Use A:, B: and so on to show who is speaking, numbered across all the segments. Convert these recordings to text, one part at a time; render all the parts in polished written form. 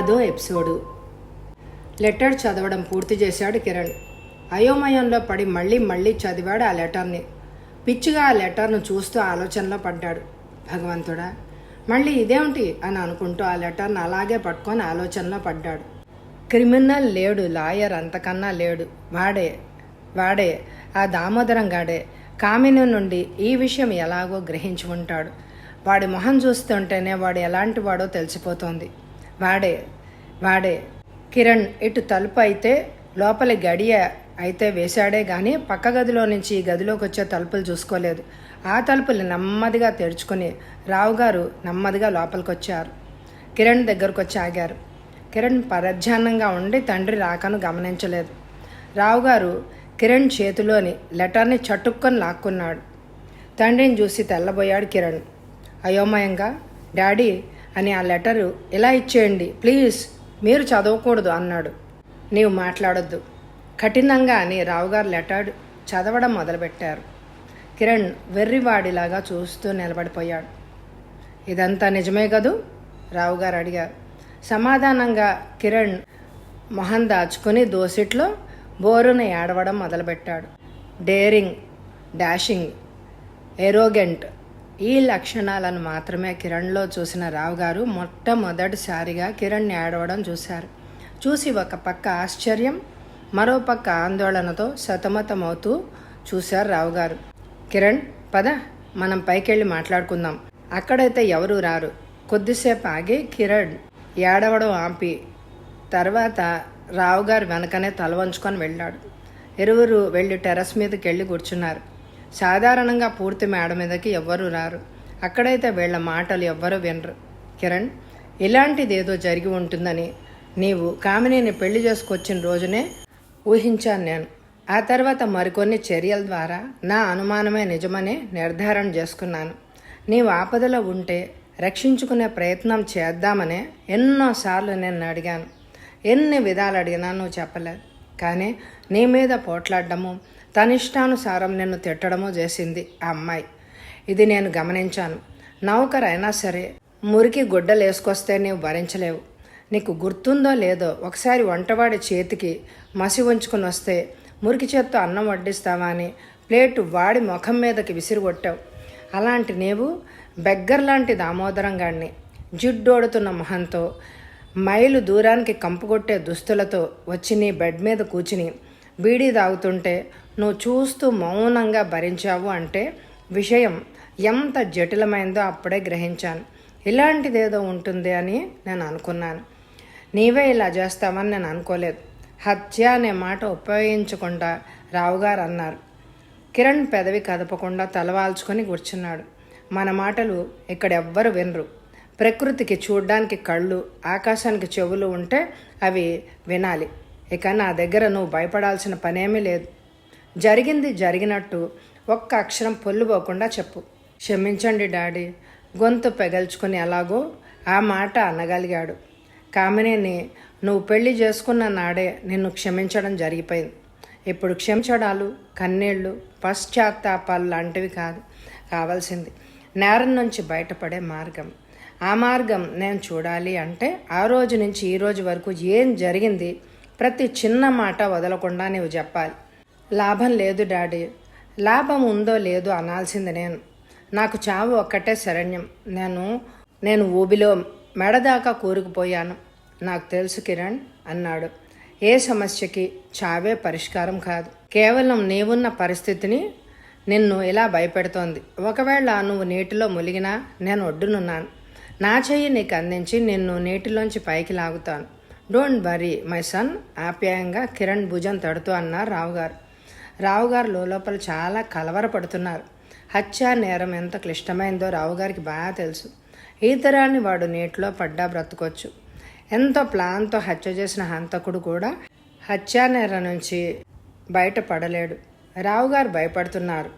A: 10వ episode. Letter చదవడం పూర్తి చేశాడు కిరణ్. అయోమయంలో పడి మళ్ళీ చదివాడు ఆ లెటర్ని. పిచ్చిగా ఆ లెటర్ను చూస్తూ ఆలోచనలో పడ్డాడు. భగవంతుడా, మళ్ళీ ఇదేమిటి అని అనుకుంటూ ఆ లెటర్ను అలాగే పట్టుకొని ఆలోచనలో పడ్డాడు. క్రిమినల్ లేడు, లాయర్ అంతకన్నా లేడు. వాడే ఆ దామోదరం గాడే కామిని నుండి ఈ విషయం ఎలాగో గ్రహించి ఉంటాడు. వాడి మొహం చూస్తుంటేనే వాడు ఎలాంటి వాడో తెలిసిపోతోంది. వాడే కిరణ్ ఇటు తలుపు అయితే లోపలి గడియ అయితే వేశాడే గాని పక్క గదిలో నుంచి ఈ గదిలోకి వచ్చే తలుపులు చూసుకోలేదు. ఆ తలుపులు నెమ్మదిగా తెరుచుకుని రావుగారు నెమ్మదిగా లోపలికి వచ్చారు. కిరణ్ దగ్గరకు వచ్చి ఆగారు. కిరణ్ పరధ్యానంగా ఉండి తండ్రి రాకను గమనించలేదు. రావుగారు కిరణ్ చేతిలోని లెటర్ని చటుక్కొని లాక్కున్నాడు. తండ్రిని చూసి తెల్లబోయాడు కిరణ్. అయోమయంగా, డాడీ అని ఆ లెటరు ఇలా ఇచ్చేయండి ప్లీజ్, మీరు చదవకూడదు అన్నాడు. నీవు మాట్లాడొద్దు కఠినంగా అని రావుగారు లెటర్ చదవడం మొదలుపెట్టారు. కిరణ్ వెర్రివాడిలాగా చూస్తూ నిలబడిపోయాడు. ఇదంతా నిజమే కదూ? రావుగారు అడిగారు. సమాధానంగా కిరణ్ మొహం దాచుకుని దోసిట్లో బోరున ఏడవడం మొదలుపెట్టాడు. డేరింగ్, డాషింగ్, ఎరోగెంట్ ఈ లక్షణాలను మాత్రమే కిరణ్లో చూసిన రావుగారు మొట్టమొదటిసారిగా కిరణ్ని ఏడవడం చూశారు. చూసి ఒక పక్క ఆశ్చర్యం, మరో పక్క ఆందోళనతో సతమతమవుతూ చూశారు రావుగారు. కిరణ్, పద మనం పైకెళ్ళి మాట్లాడుకుందాం, అక్కడైతే ఎవరూ రారు. కొద్దిసేపు ఆగి కిరణ్ ఏడవడం ఆపి తర్వాత రావుగారు వెనకనే తల వంచుకొని వెళ్ళాడు. ఇరువురు వెళ్ళి టెర్రస్ మీదకి వెళ్ళి కూర్చున్నారు. సాధారణంగా పూర్తి మేడ మీదకి ఎవ్వరూ రారు. అక్కడైతే వీళ్ల మాటలు ఎవ్వరూ వినరు. కిరణ్, ఇలాంటిదేదో జరిగి ఉంటుందని నీవు కామినిని పెళ్లి చేసుకొచ్చిన రోజునే ఊహించాను నేను. ఆ తర్వాత మరికొన్ని చర్యల ద్వారా నా అనుమానమే నిజమని నిర్ధారణ చేసుకున్నాను. నీవు ఆపదలో ఉంటే రక్షించుకునే ప్రయత్నం చేద్దామనే ఎన్నోసార్లు నేను అడిగాను. ఎన్ని విధాలు అడిగినా నువ్వు చెప్పలేదు. కానీ నీ మీద పోట్లాడడము, తనిష్టానుసారం నిన్ను తిట్టడమో చేసింది ఆ అమ్మాయి. ఇది నేను గమనించాను. నౌకరైనా సరే మురికి గుడ్డలు వేసుకొస్తే నీవు భరించలేవు. నీకు గుర్తుందో లేదో, ఒకసారి వంటవాడి చేతికి మసి ఉంచుకుని వస్తే మురికి చేత్తో అన్నం వడ్డిస్తావా అని ప్లేటు వాడి ముఖం మీదకి విసిరిగొట్టావు. అలాంటి నీవు బెగ్గర్ లాంటి దామోదరం గాడిని జిడ్డోడుతున్న మొహంతో మైలు దూరానికి కంపుకొట్టే దుస్తులతో వచ్చి నీ బెడ్ మీద కూర్చుని బీడీ తాగుతుంటే నువ్వు చూస్తూ మౌనంగా భరించావు అంటే విషయం ఎంత జటిలమైందో అప్పుడే గ్రహించాను. ఇలాంటిదేదో ఉంటుంది అని నేను అనుకున్నాను. నీవే ఇలా చేస్తావని నేను అనుకోలేదు. హత్య అనే మాట ఉపయోగించకుండా రావుగారు అన్నారు. కిరణ్ పెదవి కదపకుండా తలవాల్చుకొని కూర్చున్నాడు. మన మాటలు ఇక్కడ ఎవ్వరు వినరు. ప్రకృతికి చూడ్డానికి కళ్ళు, ఆకాశానికి చెవులు ఉంటే అవి వినాలి. ఇక నా దగ్గర నువ్వు భయపడాల్సిన పనేమీ లేదు. జరిగింది జరిగినట్టు ఒక్క అక్షరం పొల్లుపోకుండా చెప్పు. క్షమించండి డాడీ, గొంతు పెగల్చుకుని ఎలాగో ఆ మాట అనగలిగాడు. కామినిని నువ్వు పెళ్లి చేసుకున్న నాడే నిన్ను క్షమించడం జరిగిపోయింది. ఇప్పుడు క్షమించడాలు, కన్నీళ్లు, పశ్చాత్తాపాలు లాంటివి కాదు కావాల్సింది. నేరం నుంచి బయటపడే మార్గం. ఆ మార్గం నేను చూడాలి అంటే ఆ రోజు నుంచి ఈ రోజు వరకు ఏం జరిగింది ప్రతి చిన్న మాట వదలకుండా నీవు చెప్పాలి. లాభం లేదు డాడీ, లాభం ఉందో లేదో అనాల్సింది నేను. నాకు చావు ఒక్కటే శరణ్యం. నేను ఊబిలో మెడదాకా కూరుకుపోయాను. నాకు తెలుసు కిరణ్ అన్నాడు. ఏ సమస్యకి చావే పరిష్కారం కాదు. కేవలం నీవున్న పరిస్థితిని నిన్ను ఇలా భయపెడుతోంది. ఒకవేళ నువ్వు నీటిలో మునిగినా నేను ఒడ్డునున్నాను. నా చెయ్యి నీకు అందించి నిన్ను నీటిలోంచి పైకి లాగుతాను. డోంట్ వరీ మై సన్, ఆప్యాయంగా కిరణ్ భుజం తడుతూ అన్నారు రావుగారు. రావుగారు లోపల చాలా కలవరపడుతున్నారు. హత్య నేరం ఎంత క్లిష్టమైందో రావుగారికి బాగా తెలుసు. ఈతరాన్ని వాడు నీటిలో పడ్డా బ్రతకొచ్చు. ఎంతో ప్లాన్తో హత్య చేసిన హంతకుడు కూడా హత్యా నేరం నుంచి బయటపడలేడు. రావుగారు భయపడుతున్నారు,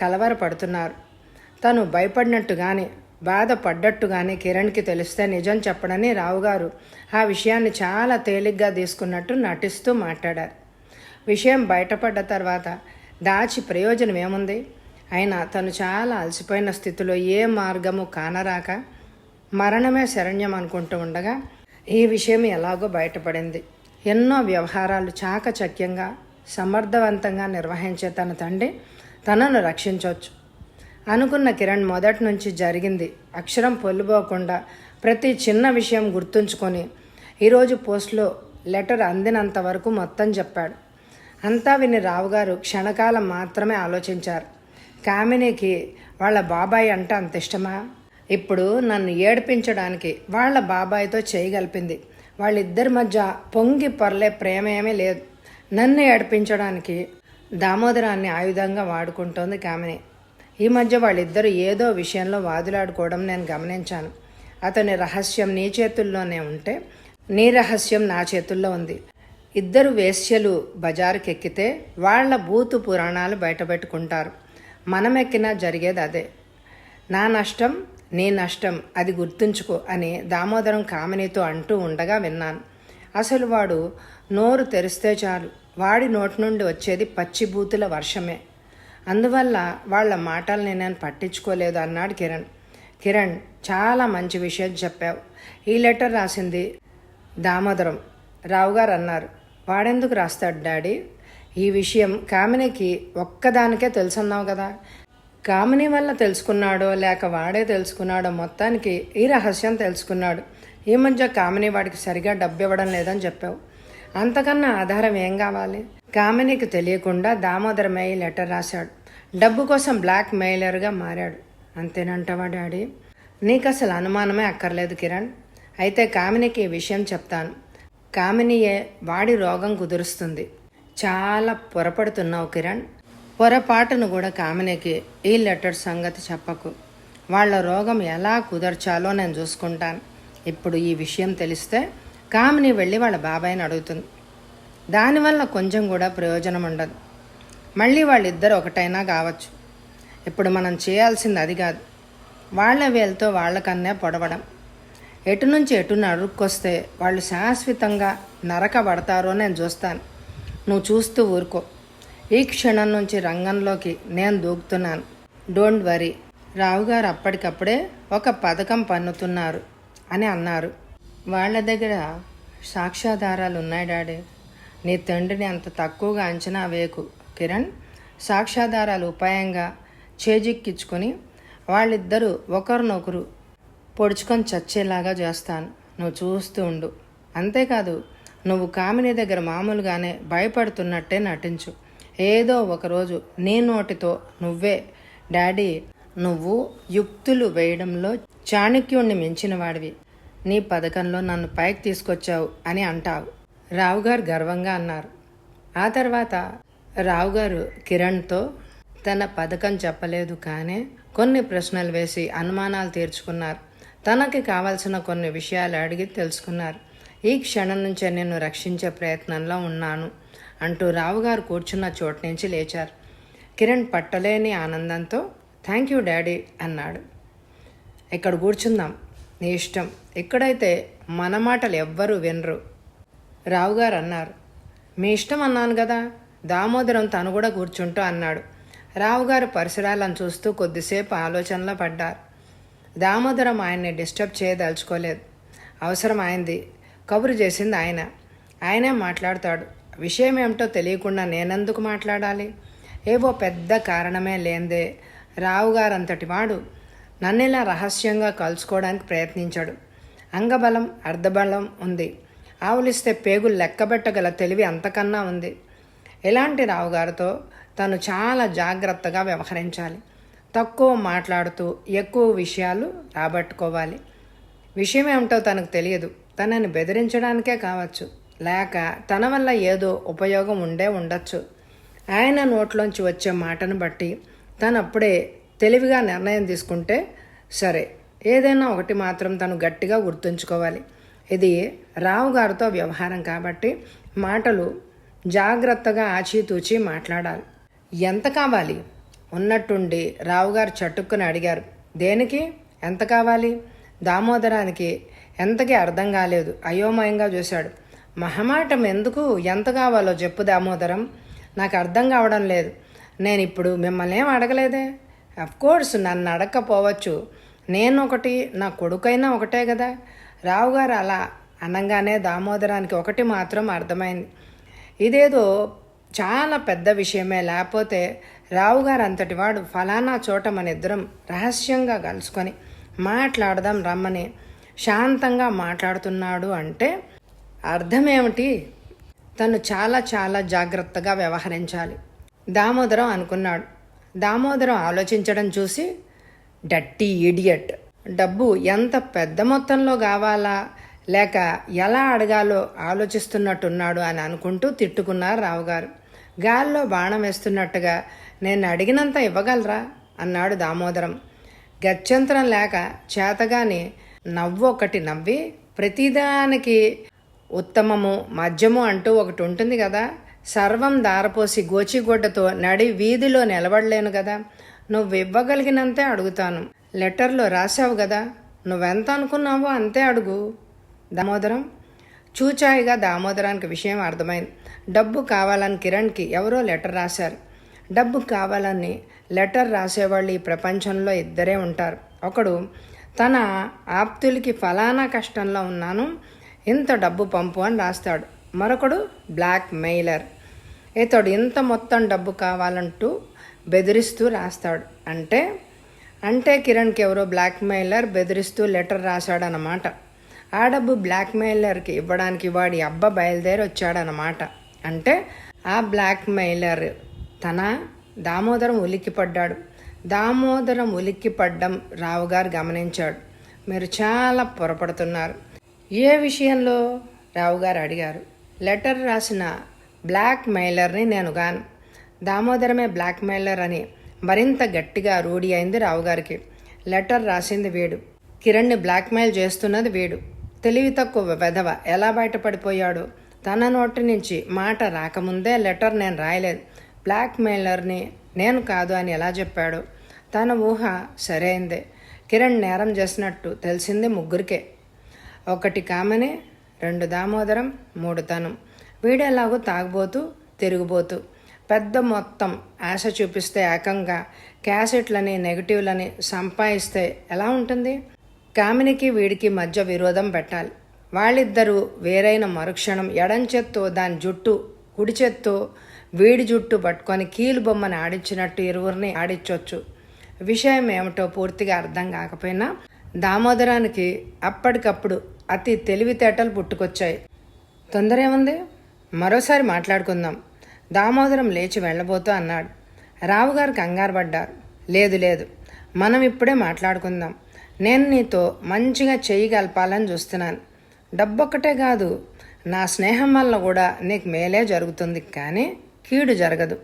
A: కలవరపడుతున్నారు. తను భయపడినట్టుగాని బాధపడ్డట్టుగానే కిరణ్కి తెలిస్తే నిజం చెప్పడని రావుగారు ఆ విషయాన్ని చాలా తేలిగ్గా తీసుకున్నట్టు నటిస్తూ మాట్లాడారు. విషయం బయటపడ్డ తర్వాత దాచి ప్రయోజనం ఏముంది? అయినా తను చాలా అలసిపోయిన స్థితిలో ఏ మార్గము కానరాక మరణమే శరణ్యం అనుకుంటూ ఉండగా ఈ విషయం ఎలాగో బయటపడింది. ఎన్నో వ్యవహారాలు చాకచక్యంగా సమర్థవంతంగా నిర్వహించే తన తండ్రి తనను రక్షించవచ్చు అనుకున్న కిరణ్ మొదటి నుంచి జరిగింది అక్షరం పొల్లిపోకుండా ప్రతి చిన్న విషయం గుర్తుంచుకొని ఈరోజు పోస్ట్లో లెటర్ అందినంత వరకు మొత్తం చెప్పాడు. అంతా విని రావుగారు క్షణకాలం మాత్రమే ఆలోచించారు. కామినికి వాళ్ళ బాబాయ్ అంటే అంత ఇష్టమా? ఇప్పుడు నన్ను ఏడిపించడానికి వాళ్ళ బాబాయ్తో చేయగలిపింది. వాళ్ళిద్దరి మధ్య పొంగి పొరలే ప్రేమ ఏమీ లేదు. నన్ను ఏడిపించడానికి దామోదరాన్ని ఆయుధంగా వాడుకుంటోంది కామిని. ఈ మధ్య వాళ్ళిద్దరూ ఏదో విషయంలో వాదులాడుకోవడం నేను గమనించాను. అతని రహస్యం నీ చేతుల్లోనే ఉంటే నీ రహస్యం నా చేతుల్లో ఉంది. ఇద్దరు వేశ్యలు బజారుకెక్కితే వాళ్ల బూతు పురాణాలు బయటపెట్టుకుంటారు. మనమెక్కినా జరిగేది అదే. నా నష్టం నీ నష్టం, అది గుర్తుంచుకో అని దామోదరం కామినితో అంటూ ఉండగా విన్నాను. అసలు వాడు నోరు తెరిస్తే చాలు వాడి నోటి నుండి వచ్చేది పచ్చిబూతుల వర్షమే. అందువల్ల వాళ్ళ మాటల్ని నేను పట్టించుకోలేదు అన్నాడు కిరణ్. కిరణ్, చాలా మంచి విషయం చెప్పావు. ఈ లెటర్ రాసింది దామోదరం. రావుగారు అన్నారు. వాడెందుకు రాస్తాడు డాడీ? ఈ విషయం కామినికి ఒక్కదానికే తెలుసన్నావు కదా. కామిని వల్ల తెలుసుకున్నాడో లేక వాడే తెలుసుకున్నాడో మొత్తానికి ఈ రహస్యం తెలుసుకున్నాడు. ఈ మధ్య కామిని వాడికి సరిగా డబ్బు ఇవ్వడం లేదని చెప్పావు. అంతకన్నా ఆధారం ఏం కావాలి? కామినికి తెలియకుండా దామోదరమే ఈ లెటర్ రాశాడు. డబ్బు కోసం బ్లాక్ మెయిలర్గా మారాడు. అంతేనంటావా డాడీ? నీకు అసలు అనుమానమే అక్కర్లేదు కిరణ్. అయితే కామినికి ఈ విషయం చెప్తాను. కామినియే వాడి రోగం కుదురుస్తుంది. చాలా పొరపడుతున్నావు కిరణ్. పొరపాటును కూడా కామినికి ఈ లెటర్ సంగతి చెప్పకు. వాళ్ళ రోగం ఎలా కుదర్చాలో నేను చూసుకుంటాను. ఇప్పుడు ఈ విషయం తెలిస్తే కామిని వెళ్ళి వాళ్ళ బాబాయిని అడుగుతుంది. దానివల్ల కొంచెం కూడా ప్రయోజనం ఉండదు. మళ్ళీ వాళ్ళిద్దరు ఒకటైనా కావచ్చు. ఇప్పుడు మనం చేయాల్సింది అది కాదు. వాళ్ళ వేలతో వాళ్ళకన్నే పొడవడం. ఎటు నుంచి ఎటు నరుక్కొస్తే వాళ్ళు శాశ్వతంగా నరకబడతారో నేను చూస్తాను. నువ్వు చూస్తూ ఊరుకో. ఈ క్షణం నుంచి రంగంలోకి నేను దూకుతున్నాను. Don't worry. రావుగారు అప్పటికప్పుడే ఒక పథకం పన్నుతున్నారు అని అన్నారు. వాళ్ళ దగ్గర సాక్ష్యాధారాలు ఉన్నాయి డాడీ. నీ తండ్రిని అంత తక్కువగా అంచనా వేయకు కిరణ్. సాక్ష్యాధారాలు ఉపాయంగా చేజిక్కించుకొని వాళ్ళిద్దరూ ఒకరినొకరు పొడుచుకొని చచ్చేలాగా చేస్తాను. నువ్వు చూస్తూ ఉండు. అంతేకాదు, నువ్వు కామిని దగ్గర మామూలుగానే భయపడుతున్నట్టే నటించు. ఏదో ఒకరోజు నీ నోటితో నువ్వే డాడీ, నువ్వు యుక్తులు వేయడంలో చాణక్యుణ్ణి మించిన వాడివి. నీ పథకంలో నన్ను పైకి తీసుకొచ్చావు అని అంటావు. రావుగారు గర్వంగా అన్నారు. ఆ తర్వాత రావుగారు కిరణ్తో తన పథకం చెప్పలేదు, కానీ కొన్ని ప్రశ్నలు వేసి అనుమానాలు తీర్చుకున్నారు. తనకి కావాల్సిన కొన్ని విషయాలు అడిగి తెలుసుకున్నారు. ఈ క్షణం నుంచే నిన్ను రక్షించే ప్రయత్నంలో ఉన్నాను అంటూ రావుగారు కూర్చున్న చోటు నుంచి లేచారు. కిరణ్ పట్టలేని ఆనందంతో థ్యాంక్ యూ డాడీ అన్నాడు. ఇక్కడ కూర్చుందాం, నీ ఇష్టం. ఇక్కడైతే మన మాటలు ఎవ్వరూ వినరు. రావుగారు అన్నారు. మీ ఇష్టం అన్నాను కదా. దామోదరం తను కూడా కూర్చుంటూ అన్నాడు. రావుగారు పరిసరాలను చూస్తూ కొద్దిసేపు ఆలోచనలో పడ్డారు. దామోదరం ఆయన్ని డిస్టర్బ్ చేయదలుచుకోలేదు. అవసరం ఆయనది, కబురు చేసింది ఆయన. ఆయనే మాట్లాడతాడు. విషయం ఏమిటో తెలియకుండా నేనెందుకు మాట్లాడాలి? ఏవో పెద్ద కారణమే లేందే రావుగారంతటి వాడు నన్ను ఇలా రహస్యంగా కలుసుకోవడానికి ప్రయత్నించాడు. అంగబలం అర్ధబలం ఉంది. ఆవులిస్తే పేగులు లెక్కబెట్టగల తెలివి అంతకన్నా ఉంది. ఇలాంటి రావుగారితో తను చాలా జాగ్రత్తగా వ్యవహరించాలి. తక్కువ మాట్లాడుతూ ఎక్కువ విషయాలు రాబట్టుకోవాలి. విషయం ఏమిటో తనకు తెలియదు. తనని బెదిరించడానికే కావచ్చు, లేక తన వల్ల ఏదో ఉపయోగం ఉండొచ్చు. ఆయన నోట్లోంచి వచ్చే మాటను బట్టి తను అప్పుడే తెలివిగా నిర్ణయం తీసుకుంటే సరే. ఏదైనా ఒకటి మాత్రం తను గట్టిగా గుర్తుంచుకోవాలి. ఇది రావుగారితో వ్యవహారం కాబట్టి మాటలు జాగ్రత్తగా ఆచితూచి మాట్లాడాలి. ఎంత కావాలి? ఉన్నట్టుండి రావుగారు చటుక్కుని అడిగారు. దేనికి? ఎంత కావాలి? దామోదరానికి ఎంతకీ అర్థం కాలేదు. అయోమయంగా చూశాడు. మహమాటం ఎందుకు? ఎంత కావాలో చెప్పు దామోదరం. నాకు అర్థం కావడం లేదు. నేను ఇప్పుడు మిమ్మల్ని ఏం అడగలేదే. అఫ్కోర్స్ నన్ను అడగకపోవచ్చు. నేను ఒకటి, నా కొడుకైనా ఒకటే కదా. రావుగారు అలా అనగానే దామోదరానికి ఒకటి మాత్రం అర్థమైంది. ఇదేదో చాలా పెద్ద విషయమే, లేకపోతే రావుగారు అంతటి వాడు ఫలానా చోట మన ఇద్దరం రహస్యంగా కలుసుకొని మాట్లాడదాం రమ్మని శాంతంగా మాట్లాడుతున్నాడు అంటే అర్థమేమిటి? తను చాలా చాలా జాగ్రత్తగా వ్యవహరించాలి దామోదరం అనుకున్నాడు. దామోదరం ఆలోచించడం చూసి డట్టి ఈడియట్, డబ్బు ఎంత పెద్ద మొత్తంలో కావాలా లేక ఎలా అడగాలో ఆలోచిస్తున్నట్టున్నాడు అని అనుకుంటూ తిట్టుకున్నారు రావుగారు. గాల్లో బాణం వేస్తున్నట్టుగా నేను అడిగినంత ఇవ్వగలరా అన్నాడు దామోదరం. గత్యంతరం లేక చేతగాని నవ్వు ఒకటి నవ్వి, ప్రతిదానికి ఉత్తమము మధ్యము అంటూ ఒకటి ఉంటుంది కదా, సర్వం దారపోసి గోచిగుడ్డతో నడి వీధిలో నిలబడలేను కదా, నువ్వు ఇవ్వగలిగినంతే అడుగుతాను. లెటర్లో రాశావు కదా, నువ్వెంత అనుకున్నావో అంతే అడుగు. దామోదరం చూచాయిగా దామోదరానికి విషయం అర్థమైంది. డబ్బు కావాలని కిరణ్కి ఎవరో లెటర్ రాశారు. డబ్బు కావాలని లెటర్ రాసేవాళ్ళు ఈ ప్రపంచంలో ఇద్దరే ఉంటారు. ఒకడు తన ఆప్తులకి ఫలానా కష్టంలో ఉన్నాను, ఇంత డబ్బు పంపు అని రాస్తాడు. మరొకడు బ్లాక్ మెయిలర్, ఇతడు ఇంత మొత్తం డబ్బు కావాలంటూ బెదిరిస్తూ రాస్తాడు. అంటే కిరణ్కి ఎవరో బ్లాక్ మెయిలర్ బెదిరిస్తూ లెటర్ రాశాడనమాట. ఆ డబ్బు బ్లాక్ మెయిలర్కి ఇవ్వడానికి వాడి అబ్బ బయలుదేరి వచ్చాడనమాట. అంటే ఆ బ్లాక్ మెయిలర్ తన దామోదరం ఉలిక్కిపడ్డాడు. దామోదరం ఉలిక్కిపడ్డం రావుగారు గమనించాడు. మీరు చాలా పొరపడుతున్నారు. ఏ విషయంలో? రావుగారు అడిగారు. లెటర్ రాసిన బ్లాక్ మెయిలర్ని నేను గాను. దామోదరమే బ్లాక్ మెయిలర్ అని మరింత గట్టిగా రూఢి అయింది రావుగారికి. లెటర్ రాసింది వీడు, కిరణ్ని బ్లాక్మెయిల్ చేస్తున్నది వీడు. తెలివి తక్కువ వెధవ ఎలా బయటపడిపోయాడు? తన నోటి నుంచి మాట రాకముందే లెటర్ నేను రాయలేదు, బ్లాక్ మెయిలర్ని నేను కాదు అని ఎలా చెప్పాడు? తన ఊహ సరైందే. కిరణ్ నేరం చేసినట్టు తెలిసింది ముగ్గురికే. 1 కామనే, 2 దామోదరం, 3 తను. వీడేలాగూ తాగుబోతూ తిరుగుబోతూ పెద్ద మొత్తం ఆశ చూపిస్తే ఏకంగా క్యాసెట్లని నెగిటివ్లని సంపాదిస్తే ఎలా ఉంటుంది? కామినికి వీడికి మధ్య విరోధం పెట్టాలి. వాళ్ళిద్దరూ వేరైన మరుక్షణం ఎడం చేత్తో దాని జుట్టు, కుడి చేత్తో వీడి జుట్టు పట్టుకొని కీలు బొమ్మని ఆడించినట్టు ఇరువురిని ఆడించవచ్చు. విషయం ఏమిటో పూర్తిగా అర్థం కాకపోయినా దామోదరానికి అప్పటికప్పుడు అతి తెలివితేటలు పుట్టుకొచ్చాయి. తొందర ఏముంది, మరోసారి మాట్లాడుకుందాం. దామోదరం లేచి వెళ్ళబోతూ అన్నాడు. రావుగారు కంగారు పడ్డారు. లేదు, మనం ఇప్పుడే మాట్లాడుకుందాం. నేను నీతో మంచిగా చెయ్యి కలపాలని చూస్తున్నాను. డబ్బొక్కటే కాదు, నా స్నేహం వల్ల కూడా నీకు మేలే జరుగుతుంది, కానీ కీడు జరగదు.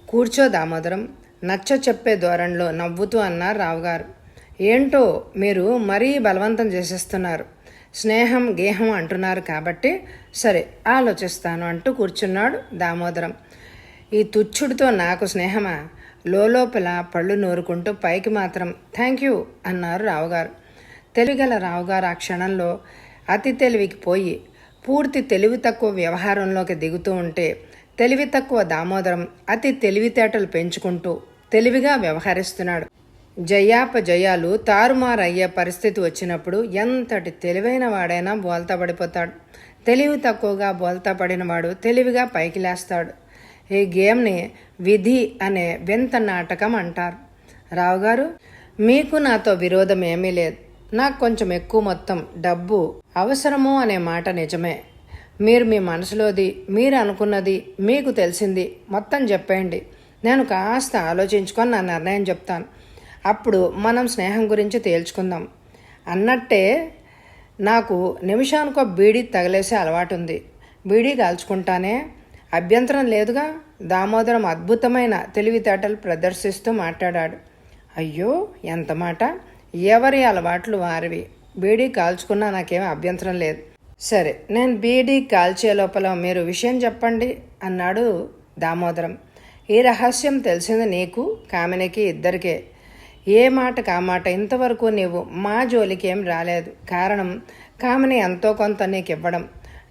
A: కూర్చో దామోదరం, నచ్చ చెప్పే ధోరణిలో నవ్వుతూ అన్నారు రావుగారు. ఏంటో మీరు మరీ బలవంతం చేసేస్తున్నారు. స్నేహం గేహం అంటున్నారు కాబట్టి సరే ఆలోచిస్తాను అంటూ కూర్చున్నాడు దామోదరం. ఈ తుచ్చుడితో నాకు స్నేహమా? లోపల పళ్ళు నూరుకుంటూ పైకి మాత్రం థ్యాంక్ యూ అన్నారు రావుగారు. తెలివిగల రావుగారు ఆ క్షణంలో అతి తెలివికి పోయి పూర్తి తెలివి తక్కువ వ్యవహారంలోకి దిగుతూ ఉంటే, తెలివి తక్కువ దామోదరం అతి తెలివితేటలు పెంచుకుంటూ తెలివిగా వ్యవహరిస్తున్నాడు. జయాపజయాలు తారుమారయ్యే పరిస్థితి వచ్చినప్పుడు ఎంతటి తెలివైన వాడైనా బోల్తా పడిపోతాడు. తెలివి తక్కువగా బోల్తా పడినవాడు తెలివిగా పైకి లేస్తాడు. ఈ గేమ్ని విధి అనే వింత నాటకం అంటారు. రావుగారు, మీకు నాతో విరోధం ఏమీ లేదు. నాకు కొంచెం ఎక్కువ మొత్తం డబ్బు అవసరము అనే మాట నిజమే. మీరు మీ మనసులోది, మీరు అనుకున్నది, మీకు తెలిసింది మొత్తం చెప్పేయండి. నేను కాస్త ఆలోచించుకొని నా నిర్ణయం చెప్తాను. అప్పుడు మనం స్నేహం గురించి తేల్చుకుందాం. అన్నట్టే నాకు నిమిషానికో బీడీ తగిలేసే అలవాటు ఉంది. బీడీ కాల్చుకుంటానే, అభ్యంతరం లేదుగా? దామోదరం అద్భుతమైన తెలివితేటలు ప్రదర్శిస్తూ మాట్లాడాడు. అయ్యో ఎంత మాట! ఎవరి అలవాట్లు వారివి. బీడీ కాల్చుకున్నా నాకేమీ అభ్యంతరం లేదు. సరే, నేను బీడీ కాల్చే లోపల మీరు విషయం చెప్పండి అన్నాడు దామోదరం. ఈ రహస్యం తెలిసింది నీకు, కామినికి ఇద్దరికే. ఏ మాటకు ఆ మాట. ఇంతవరకు నీవు మా జోలికి ఏం రాలేదు. కారణం కామిని ఎంతో కొంత నీకు ఇవ్వడం.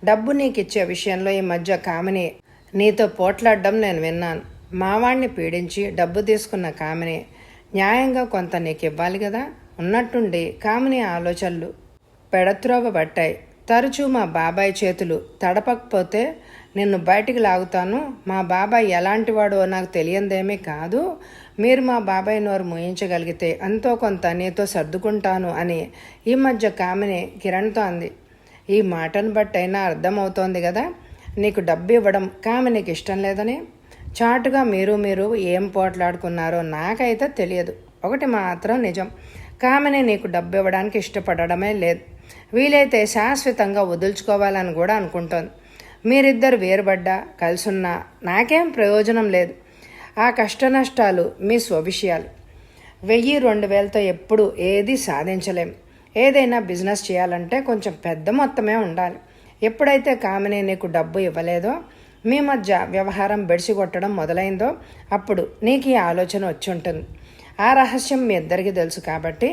A: డబ్బు నీకు ఇచ్చే విషయంలో ఈ మధ్య కామిని నీతో పోట్లాడడం నేను విన్నాను. మావాణ్ణి పీడించి డబ్బు తీసుకున్న కామిని న్యాయంగా కొంత నీకు ఇవ్వాలి కదా. ఉన్నట్టుండి కామిని ఆలోచనలు పెడత్రోవ పట్టాయి. తరచూ మా బాబాయ్ చేతులు తడపకపోతే నిన్ను బయటికి లాగుతాను. మా బాబాయ్ ఎలాంటివాడో నాకు తెలియందేమీ కాదు. మీరు మా బాబాయ్ నోరు మోయించగలిగితే ఎంతో కొంత నీతో సర్దుకుంటాను అని ఈ మధ్య కామిని కిరణ్తో అంది. ఈ మాటను బట్టి అయినా అర్థమవుతోంది కదా నీకు డబ్బు ఇవ్వడం కామినికి ఇష్టం లేదని. చాటుగా మీరు ఏం పోట్లాడుకున్నారో నాకైతే తెలియదు. ఒకటి మాత్రం నిజం, కామిని నీకు డబ్బు ఇవ్వడానికి ఇష్టపడడమే లేదు. వీలైతే శాశ్వతంగా వదులుచుకోవాలని కూడా అనుకుంటోంది. మీరిద్దరు వేరుపడ్డా కలిసున్నా నాకేం ప్రయోజనం లేదు. ఆ కష్ట నష్టాలు మీ స్వవిషయాలు. 1000-2000తో ఎప్పుడు ఏది సాధించలేం. ఏదైనా బిజినెస్ చేయాలంటే కొంచెం పెద్ద మొత్తమే ఉండాలి. ఎప్పుడైతే కామిని నీకు డబ్బు ఇవ్వలేదో, మీ మధ్య వ్యవహారం బెడిసి కొట్టడం మొదలైందో అప్పుడు నీకు ఈ ఆలోచన వచ్చి ఉంటుంది. ఆ రహస్యం మీ ఇద్దరికీ తెలుసు కాబట్టి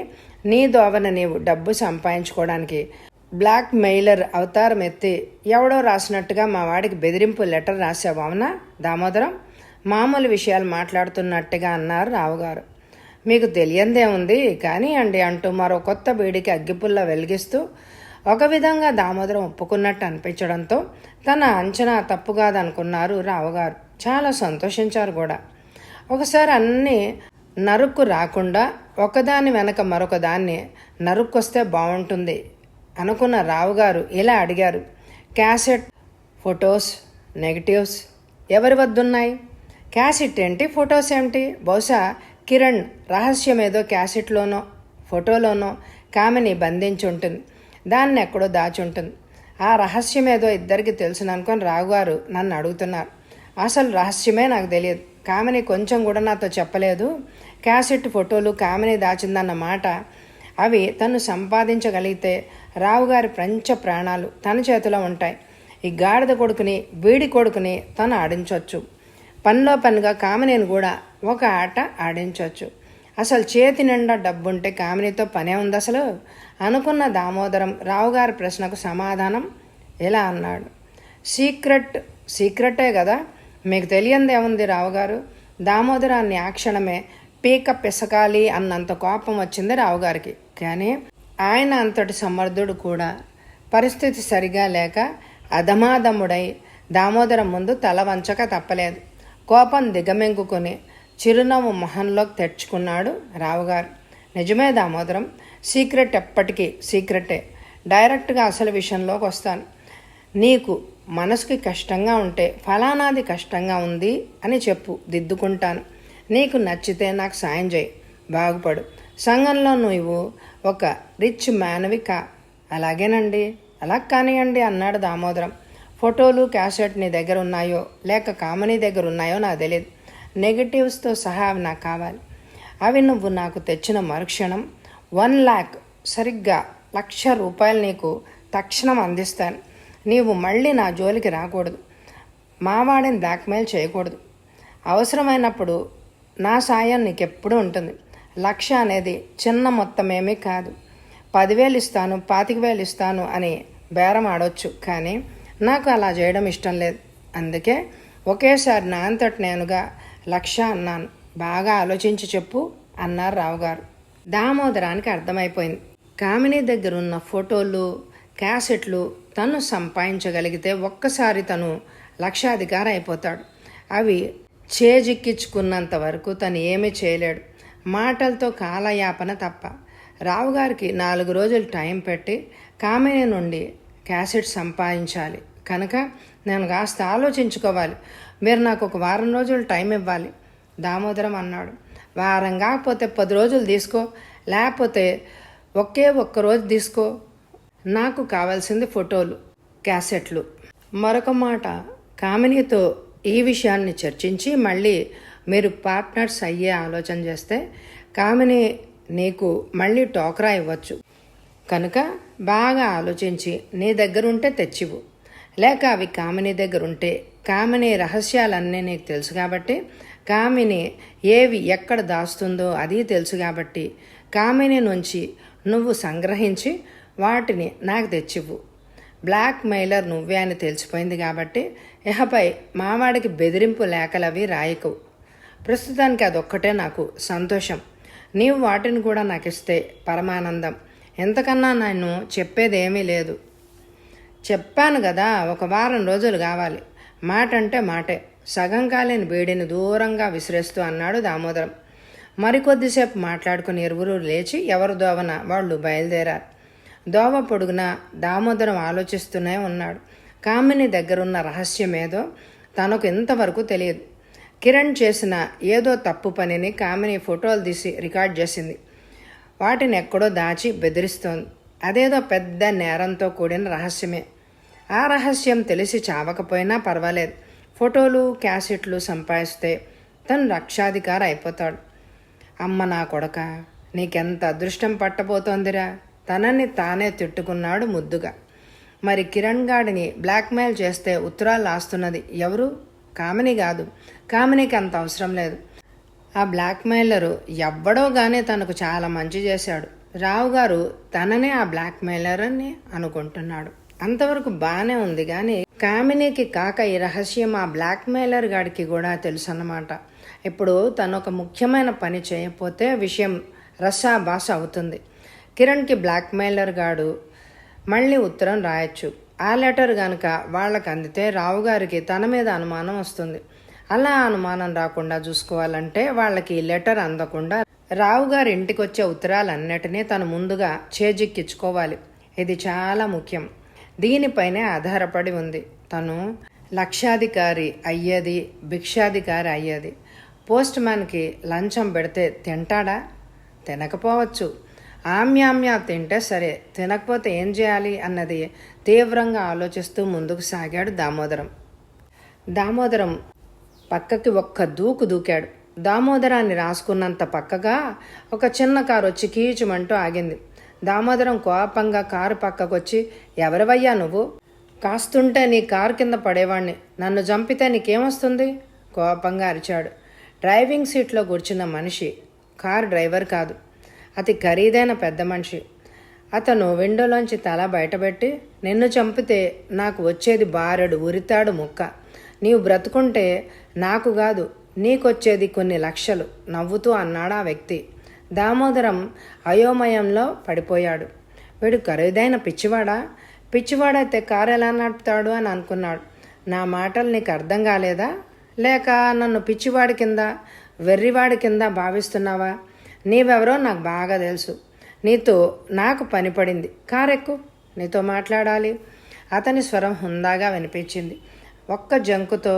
A: నీ దోవన నీవు డబ్బు సంపాదించుకోవడానికి బ్లాక్ మెయిలర్ అవతారం ఎత్తి ఎవడో రాసినట్టుగా మా వాడికి బెదిరింపు లెటర్ రాసావు, అవునా దామోదరం? మామూలు విషయాలు మాట్లాడుతున్నట్టుగా అన్నారు రావుగారు. మీకు తెలియందే ఉంది కానీ అంటూ మరో కొత్త బీడికి అగ్గిపుల్ల వెలిగిస్తూ ఒక విధంగా దామోదరం ఒప్పుకున్నట్టు అనిపించడంతో తన అంచనా తప్పు కాదనుకున్నారు రావుగారు. చాలా సంతోషించారు కూడా. ఒకసారి అన్నీ నరుక్కు రాకుండా ఒకదాని వెనక మరొక దాన్ని నరుక్కొస్తే బాగుంటుంది అనుకున్న రావుగారు ఇలా అడిగారు. క్యాసెట్, ఫొటోస్, నెగటివ్స్ ఎవరి వద్దున్నాయి? క్యాసెట్ ఏంటి, ఫొటోస్ ఏంటి? బహుశా కిరణ్ రహస్యమేదో క్యాసెట్లోనో ఫోటోలోనో కామిని బంధించి ఉంటుంది. దాన్ని ఎక్కడో దాచి ఉంటుంది. ఆ రహస్యమేదో ఇద్దరికి తెలుసును అనుకొని రావుగారు నన్ను అడుగుతున్నారు. అసలు రహస్యమే నాకు తెలియదు. కామిని కొంచెం కూడా నాతో చెప్పలేదు. క్యాసెట్, ఫోటోలు కామిని దాచిందన్న మాట. అవి తను సంపాదించగలిగితే రావుగారి పంచ ప్రాణాలు తన చేతిలో ఉంటాయి. ఈ గాడిద కొడుకుని వీడి కొడుకుని తను ఆడించవచ్చు. పనిలో పనిగా కామినిని కూడా ఒక ఆట ఆడించవచ్చు. అసలు చేతి నిండా డబ్బుంటే కామినితో పనే ఉంది అసలు అనుకున్న దామోదరం రావుగారి ప్రశ్నకు సమాధానం ఇలా అన్నాడు. సీక్రెటే కదా, మీకు తెలియందేముంది రావుగారు? దామోదరాన్ని ఆ క్షణమే పీక పిసకాలి అన్నంత కోపం వచ్చింది రావుగారికి. కానీ ఆయన అంతటి సమర్థుడు కూడా పరిస్థితి సరిగా లేక అధమాధముడై దామోదరం ముందు తల వంచక తప్పలేదు. కోపం దిగమెంగుకొని చిరునవ్వు మొహంలోకి తెచ్చుకున్నాడు రావుగారు. నిజమే దామోదరం, సీక్రెట్ ఎప్పటికీ సీక్రెటే. డైరెక్ట్గా అసలు విషయంలోకి వస్తాను. నీకు మనసుకి కష్టంగా ఉంటే ఫలానాది కష్టంగా ఉంది అని చెప్పు, దిద్దుకుంటాను. నీకు నచ్చితే నాకు సాయం చేయి, బాగుపడు. సంఘంలో నువ్వు ఒక రిచ్ మ్యాన్వి కా. అలాగేనండి, అలా కానివ్వండి అన్నాడు దామోదరం. ఫోటోలు, క్యాసెట్ నీ దగ్గర ఉన్నాయో లేక కామిని దగ్గర ఉన్నాయో నాకు తెలియదు. నెగటివ్స్తో సహా అవి నాకు కావాలి. అవి నువ్వు నాకు తెచ్చిన మరుక్షణం 1,00,000 సరిగ్గా 1,00,000 రూపాయలు నీకు తక్షణం అందిస్తాను. నీవు మళ్ళీ నా జోలికి రాకూడదు. మావాడిని బ్లాక్మెయిల్ చేయకూడదు. అవసరమైనప్పుడు నా సాయం నీకెప్పుడు ఉంటుంది. 1,00,000 అనేది చిన్న మొత్తమేమీ కాదు. 10,000 ఇస్తాను, 25,000 ఇస్తాను అని బేరం ఆడవచ్చు. కానీ నాకు అలా చేయడం ఇష్టం లేదు. అందుకే ఒకేసారి నా అంతటి నేనుగా 1,00,000 అన్నాను. బాగా ఆలోచించి చెప్పు అన్నారు రావుగారు. దామోదరానికి అర్థమైపోయింది. కామిని దగ్గరున్న ఫోటోలు, క్యాసెట్లు తను సంపాదించగలిగితే ఒక్కసారి తను లక్షాధికారి అయిపోతాడు. అవి చేజిక్కించుకున్నంత వరకు తను ఏమీ చేయలేడు. మాటలతో కాలయాపన తప్ప. రావుగారికి 4 రోజులు టైం పెట్టి కామిని నుండి క్యాసెట్ సంపాదించాలి కనుక నేను కాస్త ఆలోచించుకోవాలి. మీరు నాకు ఒక వారం రోజులు టైం ఇవ్వాలి దామోదరం అన్నాడు. వారం కాకపోతే 10 రోజులు తీసుకో, లేకపోతే ఒక్క రోజు తీసుకో. నాకు కావాల్సింది ఫోటోలు, క్యాసెట్లు. మరొక మాట, కామినితో ఈ విషయాన్ని చర్చించి మళ్ళీ మీరు పార్ట్నర్స్ అయ్యే ఆలోచన చేస్తే కామిని నీకు మళ్ళీ టోకరా ఇవ్వచ్చు. కనుక బాగా ఆలోచించి నీ దగ్గరుంటే తెచ్చివు. లేక అవి కామిని దగ్గరుంటే కామిని రహస్యాలన్నీ నీకు తెలుసు కాబట్టి, కామిని ఏవి ఎక్కడ దాస్తుందో అది తెలుసు కాబట్టి కామిని నుంచి నువ్వు సంగ్రహించి వాటిని నాకు తెచ్చివ్వు. బ్లాక్ మెయిలర్ నువ్వే అని తెలిసిపోయింది కాబట్టి ఇకపై మావాడికి బెదిరింపు లేఖలవి రాయకు. ప్రస్తుతానికి అదొక్కటే నాకు సంతోషం. నీవు వాటిని కూడా నాకు ఇస్తే పరమానందం. ఎంతకన్నా నేను చెప్పేదేమీ లేదు. చెప్పాను కదా, ఒక వారం రోజులు కావాలి. మాట అంటే మాటే. సగం కాలేని బీడిని దూరంగా విసిరేస్తూ అన్నాడు దామోదరం. మరికొద్దిసేపు మాట్లాడుకుని ఇరువురు లేచి ఎవరు దోవన వాళ్ళు బయలుదేరారు. దోవ పొడుగున దామోదరం ఆలోచిస్తూనే ఉన్నాడు. కామిని దగ్గరున్న రహస్యమేదో తనకు ఇంతవరకు తెలియదు. కిరణ్ చేసిన ఏదో తప్పు పనిని కామిని ఫోటోలు తీసి రికార్డ్ చేసింది. వాటిని ఎక్కడో దాచి బెదిరిస్తోంది. అదేదో పెద్ద నేరంతో కూడిన రహస్యమే. ఆ రహస్యం తెలిసి చావకపోయినా పర్వాలేదు. ఫోటోలు క్యాసెట్లు సంపాదిస్తే తను లక్షాధికారి అయిపోతాడు. అమ్మ నా కొడక, నీకెంత అదృష్టం పట్టబోతోందిరా, తనని తానే తిట్టుకున్నాడు ముద్దుగా. మరి కిరణ్ గాడిని బ్లాక్మెయిల్ చేస్తే ఉత్తరాలు రాస్తున్నది ఎవరు? కామిని కాదు. కామినికి అంత అవసరం లేదు. ఆ బ్లాక్మెయిలరు ఎవ్వడో గానీ తనకు చాలా మంచి చేశాడు. రావుగారు తననే ఆ బ్లాక్మెయిలర్ అని అనుకుంటున్నాడు. అంతవరకు బాగానే ఉంది. కానీ కామినికి కాక ఈ రహస్యం ఆ బ్లాక్మెయిలర్ గాడికి కూడా తెలుసు అన్నమాట. ఇప్పుడు తను ఒక ముఖ్యమైన పని చేయకపోతే విషయం రసాభాస అవుతుంది. కిరణ్కి బ్లాక్మెయిలర్ గాడు మళ్ళీ ఉత్తరం రాయొచ్చు. ఆ లెటర్ కనుక వాళ్ళకి అందితే రావుగారికి తన మీద అనుమానం వస్తుంది. అలా అనుమానం రాకుండా చూసుకోవాలంటే వాళ్ళకి ఈ లెటర్ అందకుండా రావుగారి ఇంటికి వచ్చే ఉత్తరాలన్నిటినీ తను ముందుగా చేజిక్కించుకోవాలి. ఇది చాలా ముఖ్యం. దీనిపైనే ఆధారపడి ఉంది తను లక్షాధికారి అయ్యేది, భిక్షాధికారి అయ్యేది. పోస్ట్ మ్యాన్కి లంచం పెడితే తింటాడా? తినకపోవచ్చు. ఆమ్యామ్యా తింటే సరే, తినకపోతే ఏం చేయాలి అన్నది తీవ్రంగా ఆలోచిస్తూ ముందుకు సాగాడు దామోదరం పక్కకి ఒక్క దూకు దూకాడు. దామోదరాన్ని రాసుకున్నంత పక్కగా ఒక చిన్న కారు వచ్చి కీచుమంటూ ఆగింది. దామోదరం కోపంగా కారు పక్కకొచ్చి, ఎవరివయ్యా నువ్వు? కాస్తుంటే నీ కారు కింద పడేవాణ్ణి. నన్ను చంపితే నీకేమొస్తుంది? కోపంగా అరిచాడు. డ్రైవింగ్ సీట్లో కూర్చున్న మనిషి కారు డ్రైవర్ కాదు, అతి ఖరీదైన పెద్ద మనిషి. అతను విండోలోంచి తల బయటపెట్టి, నిన్ను చంపితే నాకు వచ్చేది బారెడు ఉరితాడు ముక్క. నీవు బ్రతుకుంటే నాకు కాదు, నీకొచ్చేది కొన్ని లక్షలు నవ్వుతూ అన్నాడు ఆ వ్యక్తి. దామోదరం అయోమయంలో పడిపోయాడు. వీడు ఖరీదైన పిచ్చివాడైతే కారు ఎలా నడుపుతాడు అని అనుకున్నాడు. నా మాటలు నీకు అర్థం కాలేదా? లేక నన్ను పిచ్చివాడి కింద వెర్రివాడి కింద భావిస్తున్నావా? నీవెవరో నాకు బాగా తెలుసు. నీతో నాకు పని పడింది. కారెక్కు, నీతో మాట్లాడాలి. అతని స్వరం హుందాగా వినిపించింది. ఒక్క జంకుతో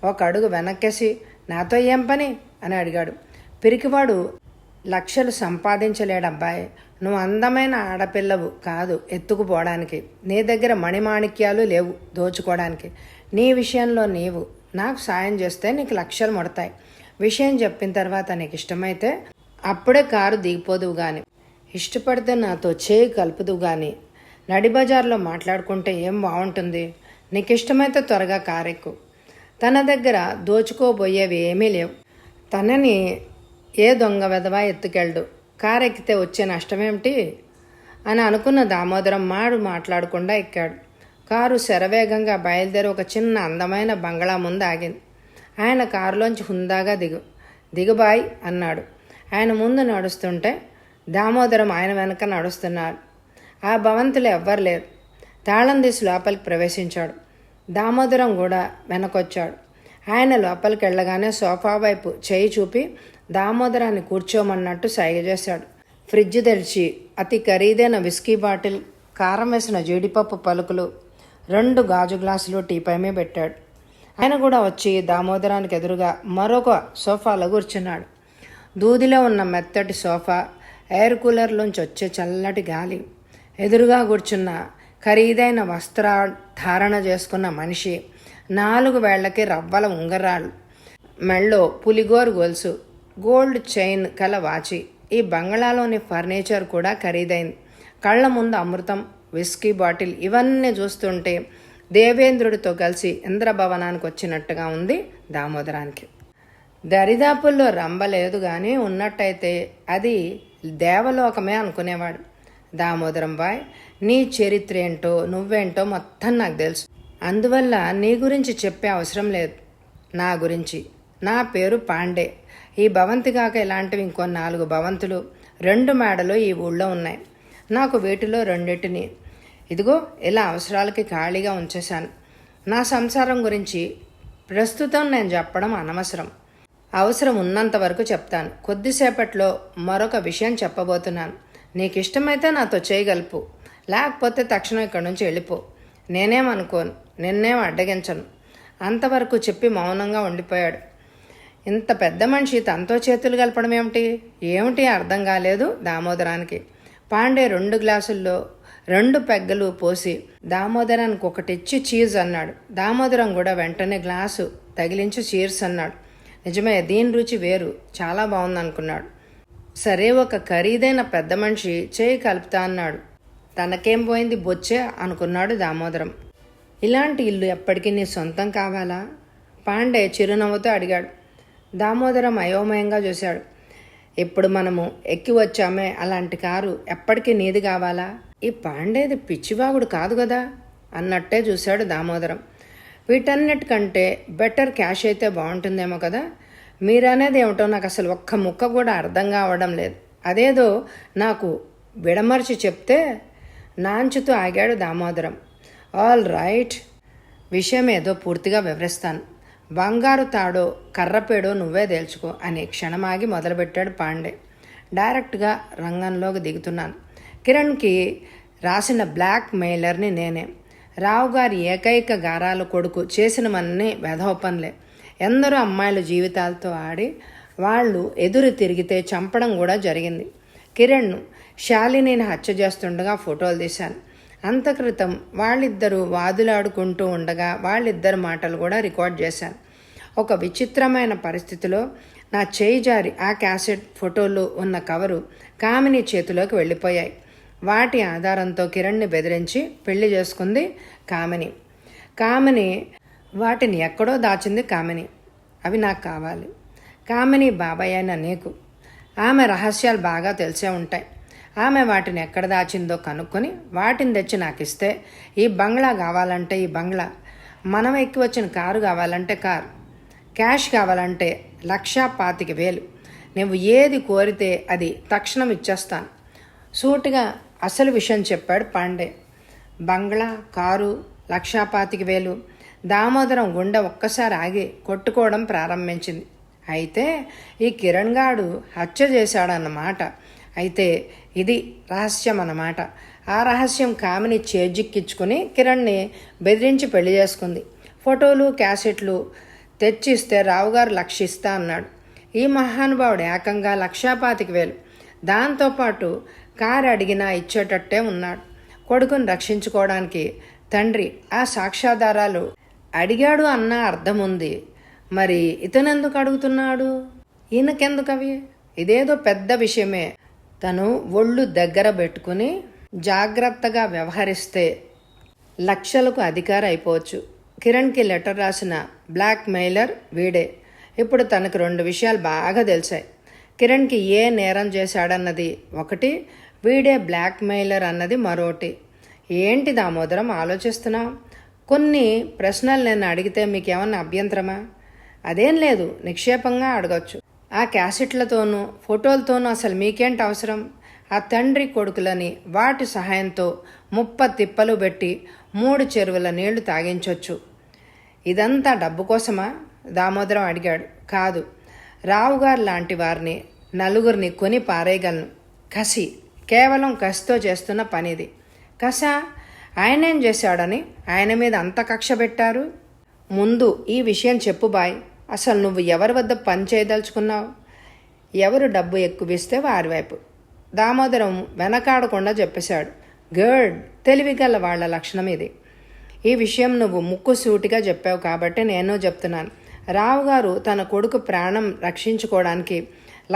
A: ఒక అడుగు వెనక్కేసి, నాతో ఏం పని అని అడిగాడు. పిరికివాడు లక్షలు సంపాదించలేడబ్బాయి. నువ్వు అందమైన ఆడపిల్లవు కాదు ఎత్తుకుపోవడానికి. నీ దగ్గర మణిమాణిక్యాలు లేవు దోచుకోవడానికి. నీ విషయంలో నీవు నాకు సాయం చేస్తే నీకు లక్షలు ముడతాయి. విషయం చెప్పిన తర్వాత నీకు ఇష్టమైతే అప్పుడే కారు దిగిపోదువు గాని, ఇష్టపడితే నాతో చేయి కలుపుదువు గాని, నడిబజార్లో మాట్లాడుకుంటే ఏం బాగుంటుంది? నీకు ఇష్టమైతే త్వరగా కారెక్కు. తన దగ్గర దోచుకోబోయేవి ఏమీ లేవు. తనని ఏ దొంగ వెధవా ఎత్తుకెళ్ళడు. కారెక్కితే వచ్చే నష్టమేమిటి అని అనుకున్న దామోదరం మాట్లాడకుండా ఎక్కాడు. కారు శరవేగంగా బయలుదేరి ఒక చిన్న అందమైన బంగళా ముందు ఆగింది. ఆయన కారులోంచి హుందాగా దిగుబాయ్ అన్నాడు. ఆయన ముందు నడుస్తుంటే దామోదరం ఆయన వెనక నడుస్తున్నాడు. ఆ భవంతులు ఎవ్వరు లేరు. తాళం తీసి లోపలికి ప్రవేశించాడు. దామోదరం కూడా వెనకొచ్చాడు. ఆయన లోపలికి వెళ్ళగానే సోఫా వైపు చేయి చూపి దామోదరాన్ని కూర్చోమన్నట్టు సైగ చేశాడు. ఫ్రిడ్జ్ తెరిచి అతి ఖరీదైన విస్కీ బాటిల్, కారం వేసిన జీడిపప్పు పలుకులు, 2 గాజు గ్లాసులు టీపైమే పెట్టాడు. ఆయన కూడా వచ్చి దామోదరానికి ఎదురుగా మరొక సోఫాలో కూర్చున్నాడు. దూదిలో ఉన్న మెత్తటి సోఫా, ఎయిర్ కూలర్లోంచి వచ్చే చల్లటి గాలి, ఎదురుగా కూర్చున్న ఖరీదైన వస్త్రధారణ చేసుకున్న మనిషి, 4 వేళ్లకి రవ్వల ఉంగరాలు, మెళ్ళో పులిగోరు గొలుసు, గోల్డ్ చైన్ కల వాచి. ఈ బంగళాలోని ఫర్నిచర్ కూడా ఖరీదైంది. కళ్ళ ముందు అమృతం, విస్కీ బాటిల్. ఇవన్నీ చూస్తుంటే దేవేంద్రుడితో కలిసి ఇంద్రభవనానికి వచ్చినట్టుగా ఉంది దామోదరానికి. దరిదాపుల్లో రంభ లేదు కానీ ఉన్నట్టయితే అది దేవలోకమే అనుకునేవాడు. దామోదరం బాయ్, నీ చరిత్ర ఏంటో నువ్వేంటో మొత్తం నాకు తెలుసు. అందువల్ల నీ గురించి చెప్పే అవసరం లేదు. నా గురించి, నా పేరు పాండే. ఈ భవంతి కాక ఇలాంటివి ఇంకో 4 భవంతులు, 2 మేడలు ఈ ఊళ్ళో ఉన్నాయి. నాకు వీటిలో 2 రెండింటిని ఇదిగో ఇలా అవసరాలకి ఖాళీగా ఉంచేశాను. నా సంసారం గురించి ప్రస్తుతం నేను చెప్పడం అనవసరం. అవసరం ఉన్నంత వరకు చెప్తాను. కొద్దిసేపట్లో మరొక విషయం చెప్పబోతున్నాను. నీకు ఇష్టమైతే నాతో చేయగలుపు, లేకపోతే తక్షణం ఇక్కడి నుంచి వెళ్ళిపో. నేనేమనుకోను, నిన్నేం అడ్డగించను. అంతవరకు చెప్పి మౌనంగా ఉండిపోయాడు. ఇంత పెద్ద మనిషి తనతో చేతులు కలపడం ఏమిటి అర్థం కాలేదు దామోదరానికి. పాండే 2 గ్లాసుల్లో 2 పెగ్గలు పోసి దామోదరానికి ఒకటిచ్చి చీజ్ అన్నాడు. దామోదరం కూడా వెంటనే గ్లాసు తగిలించి చీర్స్ అన్నాడు. నిజమే, దీని రుచి వేరు, చాలా బాగుందనుకున్నాడు. సరే, ఒక ఖరీదైన పెద్ద మనిషి చేయి కలుపుతా అన్నాడు. తనకేం పోయింది బొచ్చే అనుకున్నాడు దామోదరం. ఇలాంటి ఇల్లు ఎప్పటికీ నీ సొంతం కావాలా? పాండే చిరునవ్వుతో అడిగాడు. దామోదరం అయోమయంగా చూశాడు. ఇప్పుడు మనము ఎక్కి వచ్చామే అలాంటి కారు ఎప్పటికీ నీది కావాలా? ఈ పాండేది పిచ్చివాగుడు కాదు కదా అన్నట్టే చూశాడు దామోదరం. వీటన్నిటికంటే బెటర్ క్యాష్ అయితే బాగుంటుందేమో కదా. మీరనేది ఏమిటో నాకు అసలు ఒక్క ముక్క కూడా అర్థం కావడం లేదు. అదేదో నాకు విడమర్చి చెప్తే నాంచుతూ ఆగాడు దామోదరం. ఆల్ రైట్, విషయం ఏదో పూర్తిగా వివరిస్తాను. బంగారు తాడో కర్రపేడో నువ్వే తేల్చుకో అని క్షణమాగి మొదలుపెట్టాడు పాండే. డైరెక్ట్గా రంగంలోకి దిగుతున్నాను. కిరణ్కి రాసిన బ్లాక్ మెయిలర్ని నేనే. రావు గారి ఏకైక గారాల కొడుకు చేసినవన్నీ వెధవ పనులే. ఎందరో అమ్మాయిల జీవితాలతో ఆడి వాళ్ళు ఎదురు తిరిగితే చంపడం కూడా జరిగింది. కిరణ్ను శాలినిని హత్య చేస్తుండగా ఫోటోలు తీశాను. అంతక్రితం వాళ్ళిద్దరూ వాదులాడుకుంటూ ఉండగా వాళ్ళిద్దరు మాటలు కూడా రికార్డ్ చేశాను. ఒక విచిత్రమైన పరిస్థితిలో నా చేయి జారి ఆ క్యాసెట్ ఫోటోలు ఉన్న కవరు కామిని చేతిలోకి వెళ్ళిపోయాయి. వాటి ఆధారంతో కిరణ్ని బెదిరించి పెళ్లి చేసుకుంది కామిని. వాటిని ఎక్కడో దాచింది కామిని. అవి నాకు కావాలి. కామిని బాబాయ్ అయిన నీకు ఆమె రహస్యాలు బాగా తెలిసే ఉంటాయి. ఆమె వాటిని ఎక్కడ దాచిందో కనుక్కొని వాటిని తెచ్చి నాకు ఇస్తే, ఈ బంగ్లా కావాలంటే ఈ బంగ్లా, మనం ఎక్కి వచ్చిన కారు కావాలంటే కారు, క్యాష్ కావాలంటే 1,25,000, నువ్వు ఏది కోరితే అది తక్షణం ఇచ్చేస్తాను. సూటిగా అసలు విషయం చెప్పాడు పాండే. బంగ్లా, కారు, 1,25,000. దామోదరం గుండె ఒక్కసారి ఆగి కొట్టుకోవడం ప్రారంభించింది. అయితే ఈ కిరణ్ గాడు హత్య చేశాడన్నమాట. అయితే ఇది రహస్యం అన్నమాట. ఆ రహస్యం కామిని చేజిక్కించుకుని కిరణ్ని బెదిరించి పెళ్లి చేసుకుంది. ఫోటోలు క్యాసెట్లు తెచ్చిస్తే రావుగారు 1,00,000 ఇస్తా అన్నాడు. ఈ మహానుభావుడు ఏకంగా 1,25,000. దాంతోపాటు కారు అడిగినా ఇచ్చేటట్టే ఉన్నాడు. కొడుకుని రక్షించుకోవడానికి తండ్రి ఆ సాక్ష్యాధారాలు అడిగాడు అన్న అర్థం ఉంది. మరి ఇతనెందుకు అడుగుతున్నాడు? ఈయనకెందుకు అవి? ఇదేదో పెద్ద విషయమే. తను ఒళ్ళు దగ్గర పెట్టుకుని జాగ్రత్తగా వ్యవహరిస్తే లక్షలకు అధికారి అయిపోవచ్చు. కిరణ్కి లెటర్ రాసిన బ్లాక్ మెయిలర్ వీడే. ఇప్పుడు తనకు 2 విషయాలు బాగా తెలిసాయి. కిరణ్కి ఏ నేరం చేశాడన్నది ఒకటి, వీడే బ్లాక్ మెయిలర్ అన్నది మరోటి. ఏంటి దామోదరం ఆలోచిస్తున్నావు? కొన్ని ప్రశ్నలు నేను అడిగితే మీకేమన్నా అభ్యంతరమా? అదేం లేదు, నిక్షేపంగా అడగచ్చు. ఆ క్యాసెట్లతోనూ ఫోటోలతోనూ అసలు మీకేంటి అవసరం? ఆ తండ్రి కొడుకులని వాటి సహాయంతో 30 తిప్పలు పెట్టి 3 చెరువుల నీళ్లు తాగించవచ్చు. ఇదంతా డబ్బు కోసమా? దామోదరం అడిగాడు. కాదు, రావుగారు లాంటి వారిని 4 కొని పారేయగలను. కసి, కేవలం కసితో చేస్తున్న పనిది. కసా? ఆయనేం చేశాడని ఆయన మీద అంత కక్ష పెట్టారు? ముందు ఈ విషయం చెప్పు బాయ్. అసలు నువ్వు ఎవరి వద్ద పని చేయదలుచుకున్నావు? ఎవరు డబ్బు ఎక్కువిస్తే వారి వైపు. దామోదరం వెనకాడకుండా చెప్పేశాడు. గుడ్, తెలివిగల వాళ్ల లక్షణం ఇది. ఈ విషయం నువ్వు ముక్కు సూటిగా చెప్పావు కాబట్టి నేను చెప్తున్నాను. రావుగారు తన కొడుకు ప్రాణం రక్షించుకోవడానికి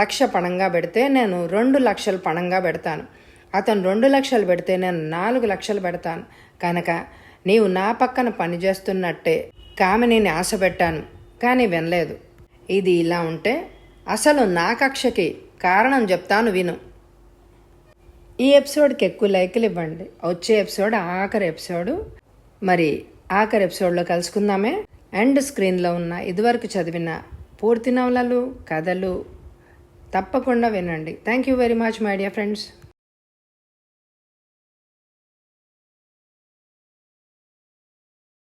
A: 1,00,000 పణంగా పెడితే నేను 2,00,000 పణంగా పెడతాను. అతను 2,00,000 పెడితే నేను 4,00,000 పెడతాను. కనుక నీవు నా పక్కన పనిచేస్తున్నట్టే కామినిని ఆశ పెట్టాను, కానీ వినలేదు. ఇది ఇలా ఉంటే అసలు నా కక్షకి కారణం చెప్తాను, విను. ఈ ఎపిసోడ్కి ఎక్కువ లైకులు ఇవ్వండి. వచ్చే ఎపిసోడ్ ఆఖరి ఎపిసోడు. మరి ఆఖరి ఎపిసోడ్లో కలుసుకుందామే. ఎండ్ స్క్రీన్లో ఉన్న ఇదివరకు చదివిన పూర్తి నవలలు, కథలు తప్పకుండా వినండి. Thank you very much my dear friends.